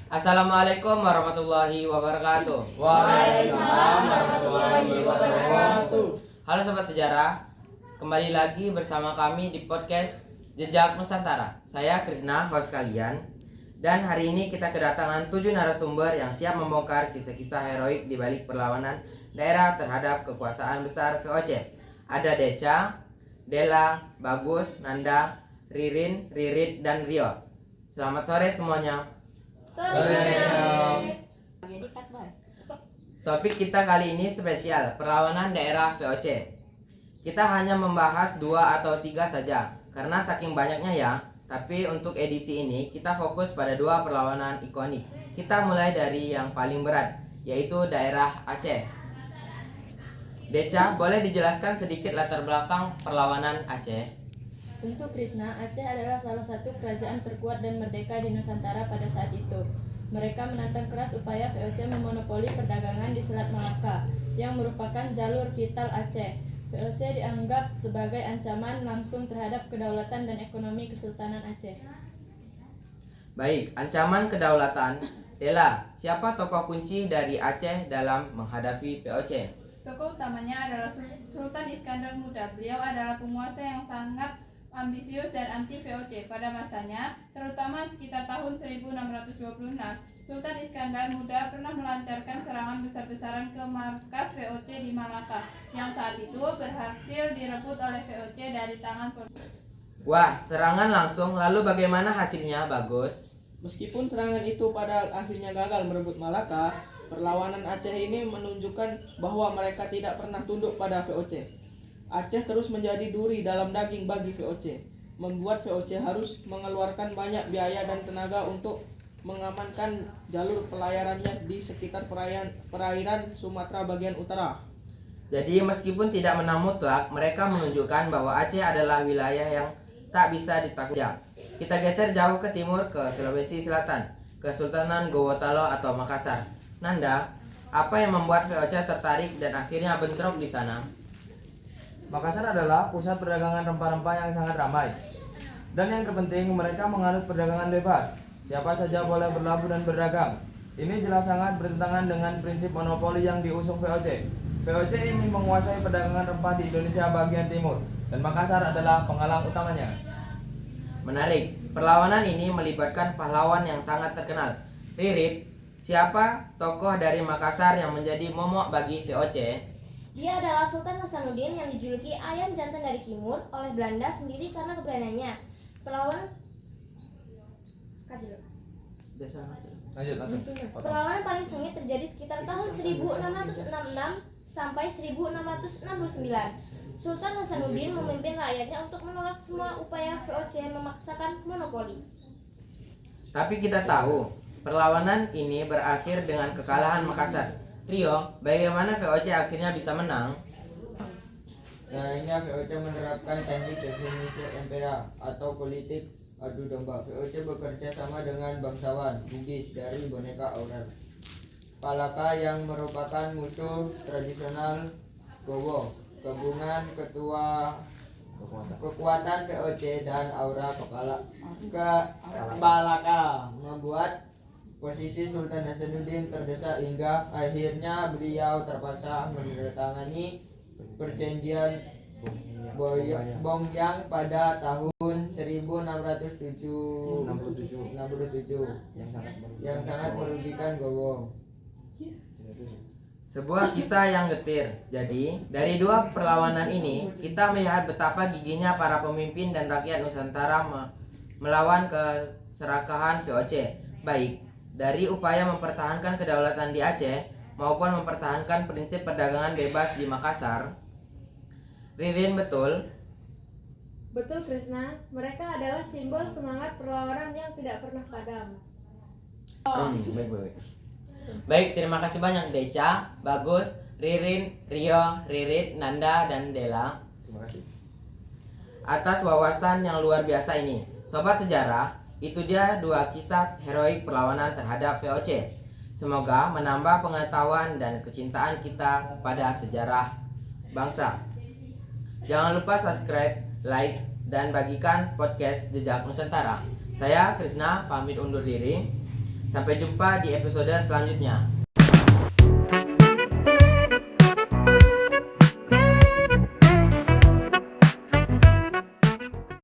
Assalamualaikum warahmatullahi wabarakatuh. Waalaikumsalam warahmatullahi wabarakatuh. Halo sobat sejarah, kembali lagi bersama kami di podcast Jejak Nusantara. Saya Krisna, host kalian. Dan hari ini kita kedatangan 7 narasumber yang siap membongkar kisah-kisah heroik di balik perlawanan daerah terhadap kekuasaan besar VOC. Ada Deca, Dela, Bagus, Nanda, Ririn, Ririt, dan Rio. Selamat sore semuanya. Topik kita kali ini spesial, perlawanan daerah VOC. Kita hanya membahas 2 atau 3 saja, karena saking banyaknya ya. Tapi untuk edisi ini, kita fokus pada 2 perlawanan ikonik. Kita mulai dari yang paling berat, yaitu daerah Aceh. Deca, boleh dijelaskan sedikit latar belakang perlawanan Aceh? Untuk Krishna, Aceh adalah salah satu kerajaan terkuat dan merdeka di Nusantara pada saat itu. Mereka menantang keras upaya VOC memonopoli perdagangan di Selat Malaka, yang merupakan jalur vital Aceh. VOC dianggap sebagai ancaman langsung terhadap kedaulatan dan ekonomi Kesultanan Aceh. Baik, ancaman kedaulatan. Dela, siapa tokoh kunci dari Aceh dalam menghadapi VOC? Tokoh utamanya adalah Sultan Iskandar Muda. Beliau adalah penguasa yang sangat ambisius dan anti VOC pada masanya, terutama sekitar tahun 1626. Sultan Iskandar Muda pernah melancarkan serangan besar-besaran ke markas VOC di Malaka, yang saat itu berhasil direbut oleh VOC dari tangan Portugis. Wah, serangan langsung, lalu bagaimana hasilnya, Bagus? Meskipun serangan itu pada akhirnya gagal merebut Malaka, perlawanan Aceh ini menunjukkan bahwa mereka tidak pernah tunduk pada VOC. Aceh terus menjadi duri dalam daging bagi VOC, membuat VOC harus mengeluarkan banyak biaya dan tenaga untuk mengamankan jalur pelayarannya di sekitar perairan Sumatera bagian utara. Jadi meskipun tidak menang mutlak, mereka menunjukkan bahwa Aceh adalah wilayah yang tak bisa ditaklukkan. Kita geser jauh ke timur, ke Sulawesi Selatan, Kesultanan Gorontalo atau Makassar. Nanda, apa yang membuat VOC tertarik dan akhirnya bentrok di sana? Makassar adalah pusat perdagangan rempah-rempah yang sangat ramai. Dan yang terpenting, mereka menganut perdagangan bebas. Siapa saja boleh berlabuh dan berdagang. Ini jelas sangat bertentangan dengan prinsip monopoli yang diusung VOC. VOC ingin menguasai perdagangan rempah di Indonesia bagian timur, dan Makassar adalah penghalang utamanya. Menarik, perlawanan ini melibatkan pahlawan yang sangat terkenal. Ririt, siapa tokoh dari Makassar yang menjadi momok bagi VOC? Dia adalah Sultan Hasanuddin yang dijuluki ayam jantan dari timur oleh Belanda sendiri karena keberaniannya. Perlawanan paling sengit terjadi sekitar tahun 1666 sampai 1669. Sultan Hasanuddin memimpin rakyatnya untuk menolak semua upaya VOC memaksakan monopoli. Tapi kita tahu, perlawanan ini berakhir dengan kekalahan Makassar. Rio, bagaimana VOC akhirnya bisa menang? Sayangnya VOC menerapkan teknik definisi MPA atau politik adu domba. VOC bekerja sama dengan bangsawan Bugis dari boneka Aurel. Palaka yang merupakan musuh tradisional Gowo, gabungan kekuatan VOC dan aura Palaka membuat posisi Sultan Hasanuddin terdesak hingga akhirnya beliau terpaksa menandatangani perjanjian Bongyang pada tahun 1667 yang sangat merugikan Gowo. Sebuah kisah yang getir. Jadi, dari 2 perlawanan ini, kita melihat betapa giginya para pemimpin dan rakyat Nusantara melawan keserakahan VOC. Baik dari upaya mempertahankan kedaulatan di Aceh maupun mempertahankan prinsip perdagangan bebas di Makassar. Ririn, betul? Betul Krishna, mereka adalah simbol semangat perlawanan yang tidak pernah padam. Baik, terima kasih banyak Deca, Bagus, Ririn, Rio, Ririt, Nanda, dan Dela. Terima kasih atas wawasan yang luar biasa ini. Sobat sejarah, itu dia 2 kisah heroik perlawanan terhadap VOC. Semoga menambah pengetahuan dan kecintaan kita pada sejarah bangsa. Jangan lupa subscribe, like, dan bagikan podcast Jejak Nusantara. Saya Krisna pamit undur diri. Sampai jumpa di episode selanjutnya.